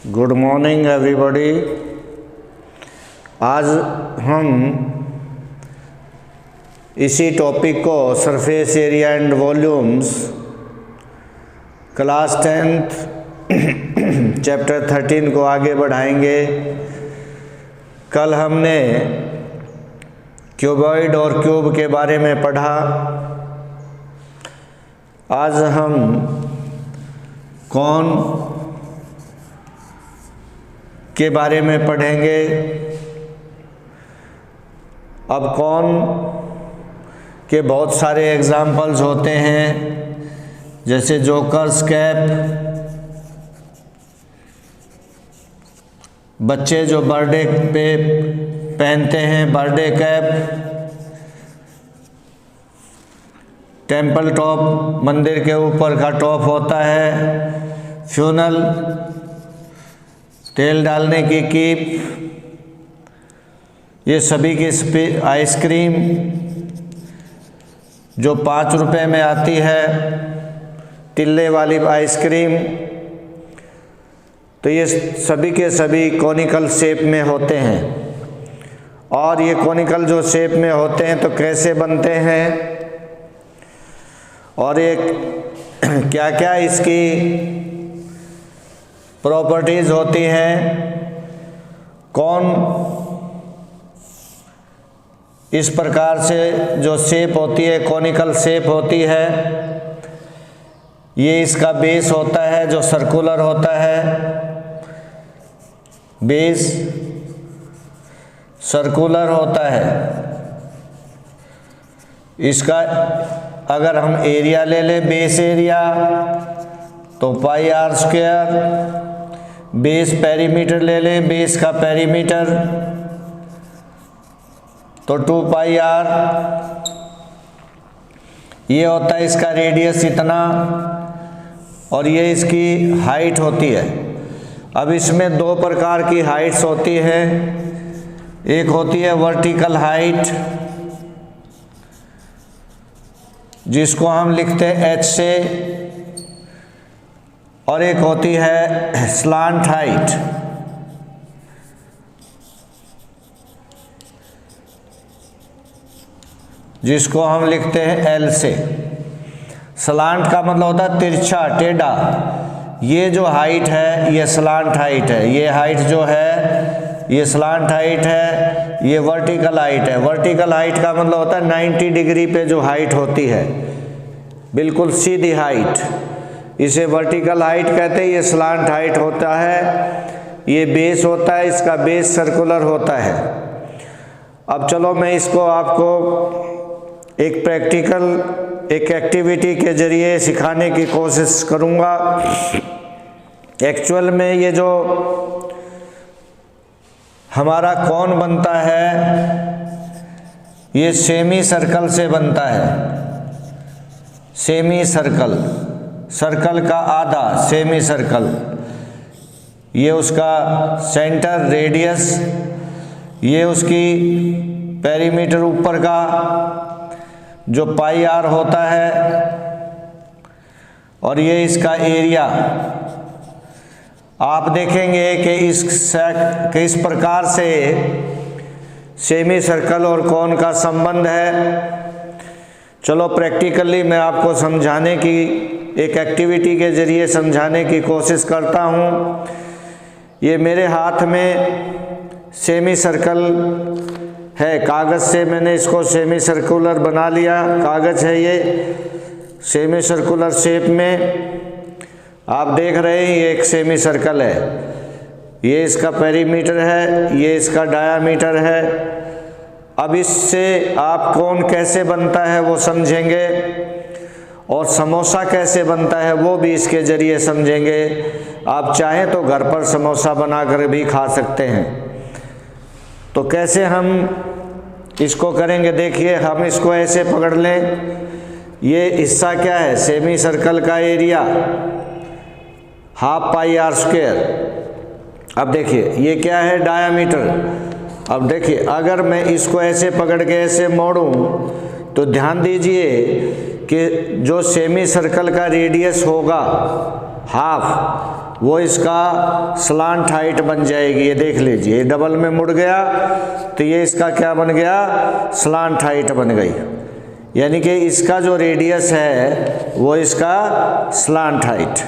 Good morning everybody. आज हम इसी टॉपिक को surface area and volumes class 10th chapter 13 को आगे बढ़ाएंगे। कल हमने क्यूबॉइड और क्यूब के बारे में पढ़ा। आज हम कौन के बारे में पढ़ेंगे। अब कौन के बहुत सारे एग्जाम्पल्स होते हैं, जैसे जोकर्स कैप, बच्चे जो बर्थडे पे पहनते हैं बर्थडे कैप, टेम्पल टॉप मंदिर के ऊपर का टॉप होता है, फ्यूनल तेल डालने की कीप, ये सभी की आइसक्रीम जो 5 रुपए में आती है, तिल्ले वाली आइसक्रीम, तो ये सभी के सभी कॉनिकल शेप में होते हैं। और ये कॉनिकल जो शेप में होते हैं तो कैसे बनते हैं और ये क्या क्या इसकी प्रॉपर्टीज़ होती हैं, कौन इस प्रकार से जो शेप होती है कॉनिकल शेप होती है, ये इसका बेस होता है जो सर्कुलर होता है, बेस सर्कुलर होता है। इसका अगर हम एरिया ले लें, बेस एरिया, तो pi r square, base perimeter ले लें, बेस का पेरीमीटर तो 2 पाई आर, ये होता है इसका रेडियस इतना, और ये इसकी हाइट होती है। अब इसमें 2 प्रकार की हाइट्स होती है, एक होती है वर्टिकल हाइट जिसको हम लिखते हैं H से, और एक होती है स्लांट हाइट जिसको हम लिखते हैं L से। स्लांट का मतलब होता है तिरछा, टेढ़ा। ये जो हाइट है ये स्लांट हाइट है, ये हाइट जो है ये स्लांट हाइट है, ये वर्टिकल हाइट है। वर्टिकल हाइट का मतलब होता है 90 डिग्री पे जो हाइट होती है, बिल्कुल सीधी हाइट, इसे वर्टिकल हाइट कहते हैं। ये स्लांट हाइट होता है। ये बेस होता है, इसका बेस सर्कुलर होता है। अब चलो मैं इसको आपको एक प्रैक्टिकल, एक एक्टिविटी के जरिए सिखाने की कोशिश करूँगा। एक्चुअल में ये जो हमारा कौन बनता है, ये सेमी सर्कल से बनता है। सेमी सर्कल, सर्कल का आधा, सेमी सर्कल, ये उसका सेंटर रेडियस, ये उसकी पेरीमीटर ऊपर का जो पाई आर होता है, और ये इसका एरिया। आप देखेंगे कि इस प्रकार से सेमी सर्कल और कौन का संबंध है। चलो प्रैक्टिकली मैं आपको समझाने की, एक एक्टिविटी के जरिए समझाने की कोशिश करता हूँ। ये मेरे हाथ में सेमी सर्कल है, कागज़ से मैंने इसको सेमी सर्कुलर बना लिया। कागज़ है ये सेमी सर्कुलर शेप में, आप देख रहे हैं ये एक सेमी सर्कल है। ये इसका पेरीमीटर है, ये इसका डायामीटर है। अब इससे आप कौन कैसे बनता है वो समझेंगे, और समोसा कैसे बनता है वो भी इसके ज़रिए समझेंगे। आप चाहें तो घर पर समोसा बनाकर भी खा सकते हैं। तो कैसे हम इसको करेंगे, देखिए हम इसको ऐसे पकड़ लें। ये हिस्सा क्या है, सेमी सर्कल का area, half pi r square. अब देखिए ये क्या है, डायामीटर। अब देखिए अगर मैं इसको ऐसे पकड़ के ऐसे मोड़ूं तो ध्यान दीजिए कि जो सेमी सर्कल का रेडियस होगा हाफ, वो इसका स्लांट हाइट बन जाएगी। ये देख लीजिए, ये डबल में मुड़ गया तो ये इसका क्या बन गया, स्लांट हाइट बन गई। यानी कि इसका जो रेडियस है वो इसका स्लांट हाइट,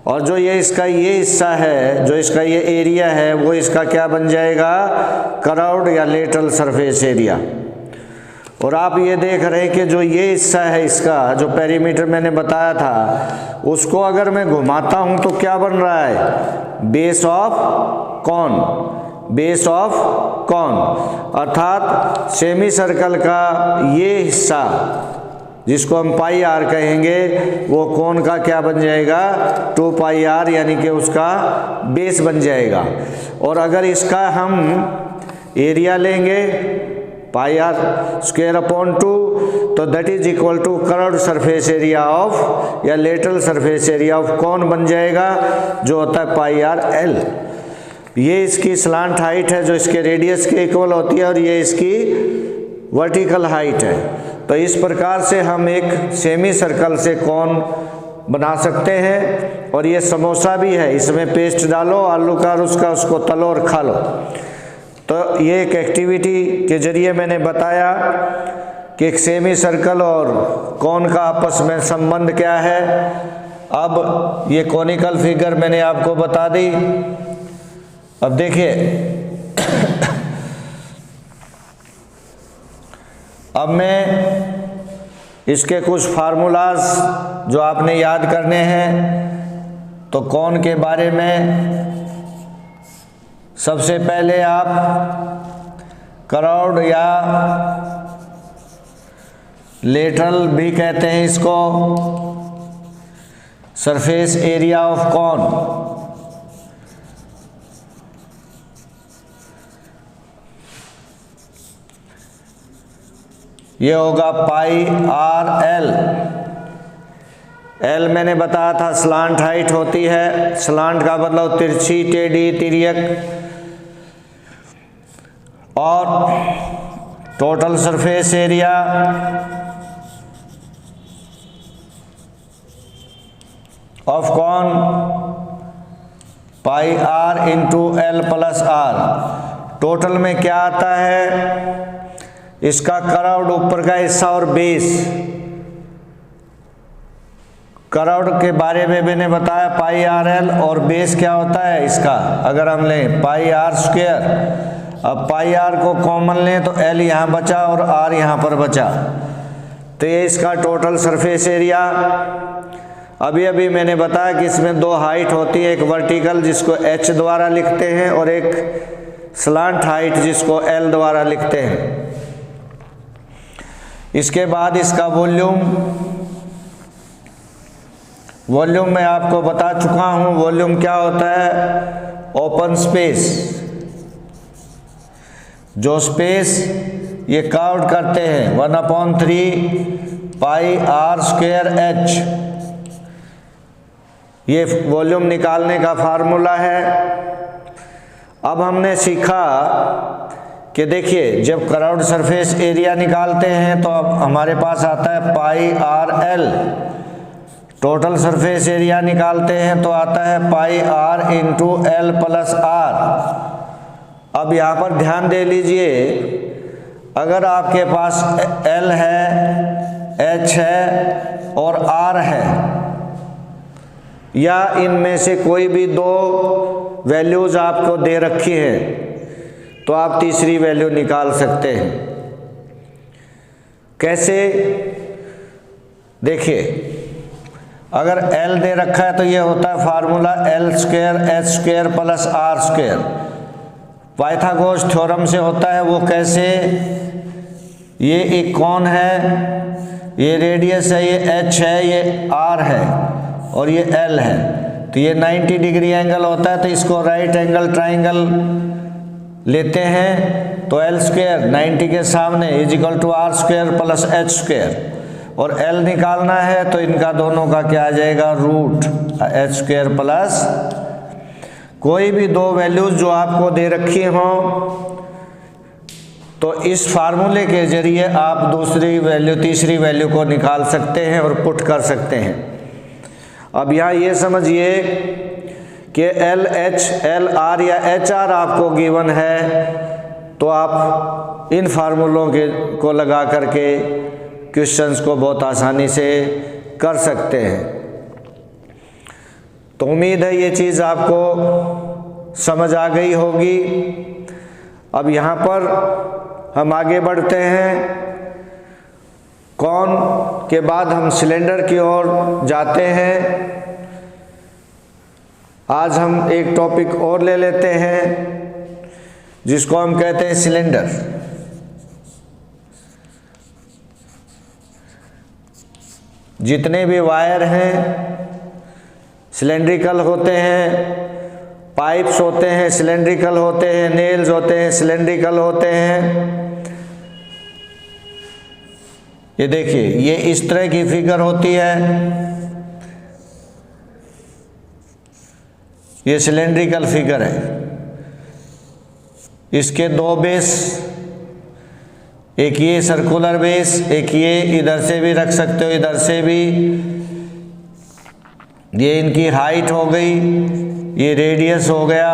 और जो ये इसका ये हिस्सा है, जो इसका ये एरिया है, वो इसका क्या बन जाएगा, कर्व्ड या लेटरल सरफेस एरिया। और आप ये देख रहे हैं कि जो ये हिस्सा है इसका, जो पेरीमीटर मैंने बताया था, उसको अगर मैं घुमाता हूं तो क्या बन रहा है, base of cone, base of cone. अर्थात सेमी सर्कल का ये हिस्सा जिसको हम पाई आर कहेंगे, वो कोन का क्या बन जाएगा, 2 पाई आर, यानी कि उसका बेस बन जाएगा। और अगर इसका हम एरिया लेंगे पाई आर स्क्वायर अपॉन 2, तो that is equal to curved surface area of या लेटरल सरफेस एरिया ऑफ कौन बन जाएगा, जो होता है पाई आर एल। ये इसकी स्लांट हाइट है जो इसके रेडियस के इक्वल होती है, और ये इसकी वर्टिकल हाइट है। तो इस प्रकार से हम एक सेमी सर्कल से कौन बना सकते हैं। और ये समोसा भी है, इसमें पेस्ट डालो आलू का और उसको तलो और खा लो। तो ये एक एक्टिविटी के जरिए मैंने बताया कि एक सेमी सर्कल और कौन का आपस में संबंध क्या है। अब ये कॉनिकल फिगर मैंने आपको बता दी। अब देखिए अब मैं इसके कुछ फार्मूलाज जो आपने याद करने हैं, तो कौन के बारे में सबसे पहले आप कर्व्ड या लेटरल भी कहते हैं इसको, सरफेस एरिया ऑफ कॉन, ये होगा पाई आर एल। एल मैंने बताया था स्लांट हाइट होती है, स्लांट का मतलब तिरछी, टेढ़ी, तिर्यक, और total surface area of cone pi are into L plus r. Total में क्या आता है, इसका कर्व्ड ऊपर का हिस्सा और बेस। कर्व्ड के बारे में मैंने बताया पाई आर एल, और बेस क्या होता है इसका, अगर हम लें पाई आर स्क्वायर। अब पाई आर को कॉमन लें तो एल यहाँ बचा और आर यहाँ पर बचा, तो ये इसका टोटल सरफेस एरिया। अभी अभी मैंने बताया कि इसमें 2 हाइट होती है, एक वर्टिकल जिसको एच द्वारा लिखते हैं और एक स्लांट हाइट जिसको एल द्वारा लिखते हैं। इसके बाद इसका वॉल्यूम मैं आपको बता चुका हूं। वॉल्यूम क्या होता है, ओपन स्पेस, जो स्पेस ये काउंट करते हैं 1/3 पाई आर स्क्वायर एच। ये वॉल्यूम निकालने का फार्मूला है। अब हमने सीखा कि देखिए जब कर्व्ड सरफेस एरिया निकालते हैं तो अब हमारे पास आता है pi R L, total surface area निकालते हैं तो आता है pi are into L plus R. अब यहाँ पर ध्यान दे लीजिए, अगर आपके पास एल है, एच है और आर है, या इनमें से कोई भी 2 वैल्यूज आपको दे रखी है, तो आप तीसरी वैल्यू निकाल सकते हैं। कैसे, देखिए अगर L दे रखा है तो ये होता है formula L square h square plus r square. Pythagoras theorem से होता है। वो कैसे, ये एक कौन है, ये रेडियस है, ये H है, ये R है और ये L है, तो ये 90 डिग्री एंगल होता है। तो इसको राइट एंगल ट्राइंगल लेते हैं तो L स्क्वायर 90 के सामने is equal to r square plus h square, और L निकालना है तो इनका दोनों का क्या आ जाएगा, रूट एच स्क्वायर प्लस कोई भी 2 वैल्यूज जो आपको दे रखी हो तो इस फार्मूले के ज़रिए आप दूसरी वैल्यू तीसरी वैल्यू को निकाल सकते हैं और पुट कर सकते हैं। अब यहाँ ये समझिए कि LH, LR या HR आपको गिवन है, तो आप इन फार्मूलों को लगा करके क्वेश्चंस को बहुत आसानी से कर सकते हैं। तो उम्मीद है ये चीज़ आपको समझ आ गई होगी। अब यहाँ पर हम आगे बढ़ते हैं। कौन के बाद हम सिलेंडर की ओर जाते हैं। आज हम एक टॉपिक और ले लेते हैं जिसको हम कहते हैं सिलेंडर। जितने भी वायर हैं सिलेंड्रिकल होते हैं, पाइप्स होते हैं सिलेंड्रिकल होते हैं, नेल्स होते हैं सिलेंड्रिकल होते हैं। ये देखिए, ये इस तरह की फिगर होती है, ये सिलेंड्रिकल फिगर है। इसके दो बेस, एक ये सर्कुलर बेस, एक ये इधर से भी रख सकते हो, इधर से भी। ये इनकी हाइट हो गई, ये रेडियस हो गया,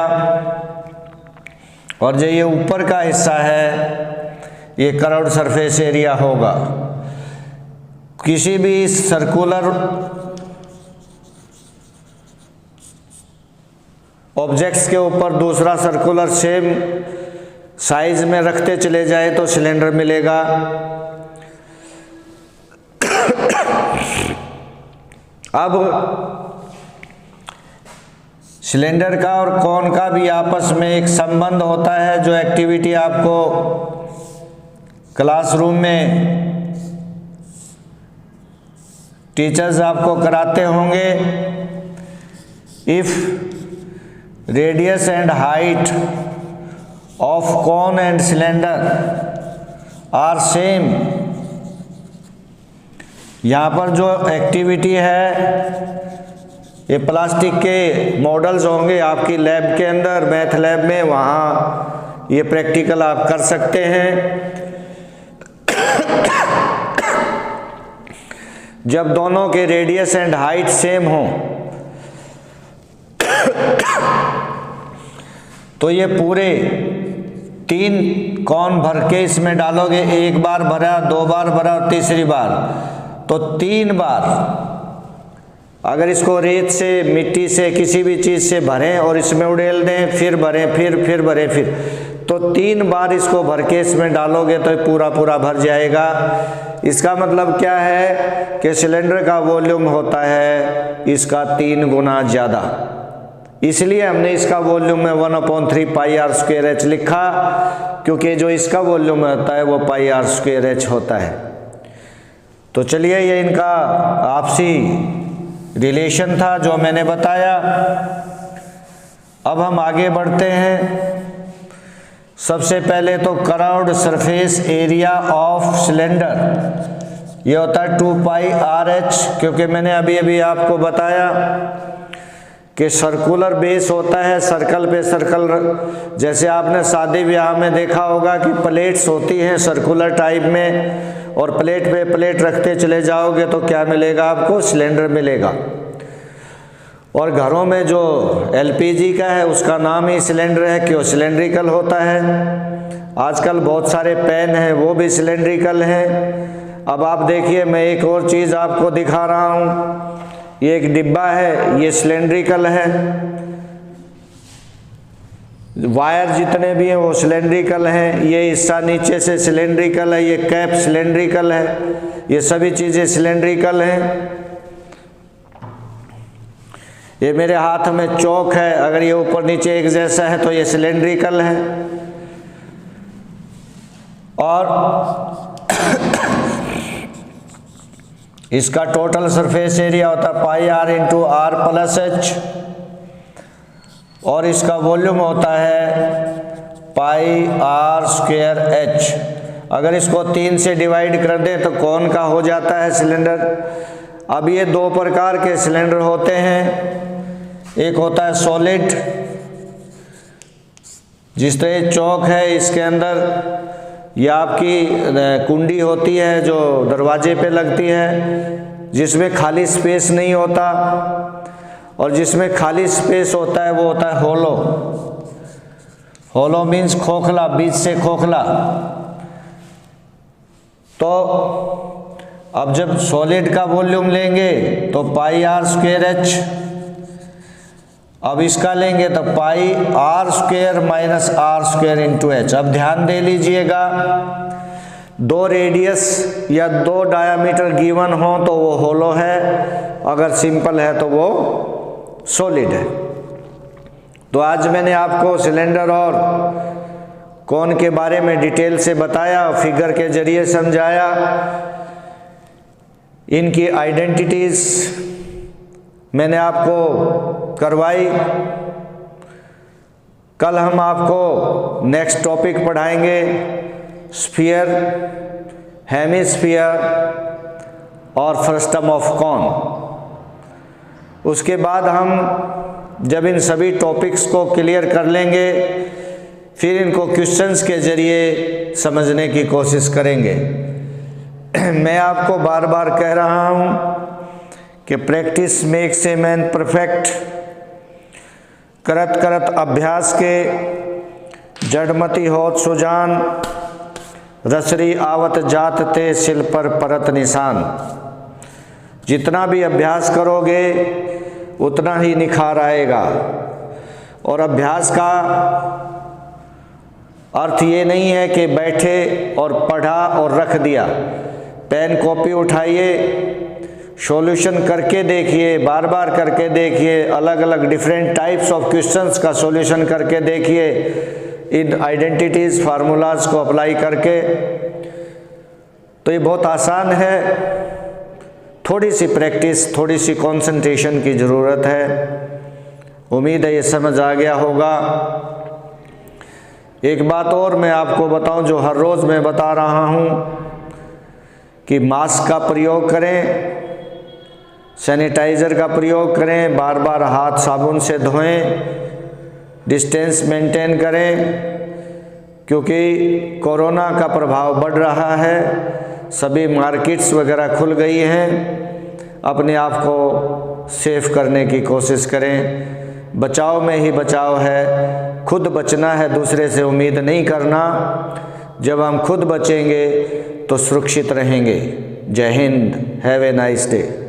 और जो ये ऊपर का हिस्सा है ये कर्व्ड सरफेस एरिया होगा। किसी भी सर्कुलर ऑब्जेक्ट्स के ऊपर दूसरा सर्कुलर सेम साइज में रखते चले जाए तो सिलेंडर मिलेगा। अब सिलेंडर का और कोन का भी आपस में एक संबंध होता है, जो एक्टिविटी आपको क्लासरूम में टीचर्स आपको कराते होंगे। If radius and height of cone and cylinder are same, यहाँ पर जो एक्टिविटी है, ये प्लास्टिक के मॉडल्स होंगे आपकी लैब के अंदर, मैथ लैब में, वहाँ ये प्रैक्टिकल आप कर सकते हैं। जब दोनों के रेडियस एंड हाइट सेम हो तो ये पूरे 3 कौन भर के इसमें डालोगे, एक बार भरा, 2 बार भरा और तीसरी बार, तो 3 बार अगर इसको रेत से, मिट्टी से, किसी भी चीज़ से भरें और इसमें उड़ेल दें, फिर भरें, फिर भरें, फिर, तो 3 बार इसको भर के इसमें डालोगे तो पूरा भर जाएगा। इसका मतलब क्या है कि सिलेंडर का वॉल्यूम होता है इसका 3 गुना ज़्यादा। इसलिए हमने इसका वॉल्यूम में 1/3 पाई आर स्क्वायर एच लिखा, क्योंकि जो इसका वॉल्यूम होता है वो पाई आर स्क्वायर एच होता है। तो चलिए, ये इनका आपसी रिलेशन था जो मैंने बताया। अब हम आगे बढ़ते हैं। सबसे पहले तो curved surface area of cylinder, ये होता है 2 पाई आर एच, क्योंकि मैंने अभी आपको बताया कि सर्कुलर बेस होता है, सर्कल पे सर्कल, जैसे आपने शादी ब्याह में देखा होगा कि प्लेट्स होती हैं सर्कुलर टाइप में, और प्लेट पे प्लेट रखते चले जाओगे तो क्या मिलेगा आपको, सिलेंडर मिलेगा। और घरों में जो LPG का है उसका नाम ही सिलेंडर है, क्यों, सिलेंड्रिकल होता है। आजकल बहुत सारे पेन हैं वो भी सिलेंड्रिकल हैं। अब आप देखिए, मैं एक और चीज़ आपको दिखा रहा हूँ, ये एक डिब्बा है, ये सिलेंड्रिकल है। वायर जितने भी हैं वो सिलेंड्रिकल हैं, ये हिस्सा नीचे से सिलेंड्रिकल है, ये कैप सिलेंड्रिकल है, ये सभी चीज़ें सिलेंड्रिकल हैं। ये मेरे हाथ में चौक है, अगर ये ऊपर नीचे एक जैसा है तो ये सिलेंड्रिकल है। और इसका टोटल सरफेस एरिया होता है pi are into R plus H, और इसका वॉल्यूम होता है पाई आर स्क्वायर एच। अगर इसको 3 से डिवाइड कर दें तो कौन का हो जाता है सिलेंडर। अब ये 2 प्रकार के सिलेंडर होते हैं, एक होता है सॉलिड, जिस तरह चौक है इसके अंदर या आपकी कुंडी होती है जो दरवाजे पे लगती है, जिसमें खाली स्पेस नहीं होता, और जिसमें खाली स्पेस होता है वो होता है होलो। होलो मीन्स खोखला, बीच से खोखला। तो अब जब सॉलिड का वॉल्यूम लेंगे तो पाई आर स्क्वेयर एच, अब इसका लेंगे तो pi R square minus R square into H. अब ध्यान दे लीजिएगा, दो रेडियस या दो डायामीटर गिवन हो तो वो होलो है, अगर सिंपल है तो वो सॉलिड है। तो आज मैंने आपको सिलेंडर और कोन के बारे में डिटेल से बताया, फिगर के जरिए समझाया, इनकी आइडेंटिटीज मैंने आपको करवाई। कल हम आपको नेक्स्ट टॉपिक पढ़ाएंगे, स्फीयर, हेमिस्फीयर और फ्रस्टम ऑफ कॉन। उसके बाद हम जब इन सभी टॉपिक्स को क्लियर कर लेंगे, फिर इनको क्वेश्चंस के जरिए समझने की कोशिश करेंगे। मैं आपको बार बार कह रहा हूँ कि practice makes a man perfect. करत करत अभ्यास के जड़मती होत सुजान, रसरी आवत जात ते सिल पर परत निशान। जितना भी अभ्यास करोगे उतना ही निखार आएगा। और अभ्यास का अर्थ ये नहीं है कि बैठे और पढ़ा और रख दिया। पेन कॉपी उठाइए, सॉल्यूशन करके देखिए, बार बार करके देखिए, अलग अलग डिफरेंट टाइप्स ऑफ क्वेश्चंस का सॉल्यूशन करके देखिए, इन आइडेंटिटीज फार्मूलाज को अप्लाई करके। तो ये बहुत आसान है, थोड़ी सी प्रैक्टिस, थोड़ी सी कंसंट्रेशन की ज़रूरत है। उम्मीद है ये समझ आ गया होगा। एक बात और मैं आपको बताऊं जो हर रोज़ मैं बता रहा हूं कि मास्क का प्रयोग करें, सैनिटाइज़र का प्रयोग करें, बार बार हाथ साबुन से धोएं, डिस्टेंस मेंटेन करें, क्योंकि कोरोना का प्रभाव बढ़ रहा है। सभी मार्केट्स वगैरह खुल गई हैं। अपने आप को सेफ करने की कोशिश करें। बचाव में ही बचाव है, खुद बचना है, दूसरे से उम्मीद नहीं करना। जब हम खुद बचेंगे तो सुरक्षित रहेंगे। जय Hind, have a nice day.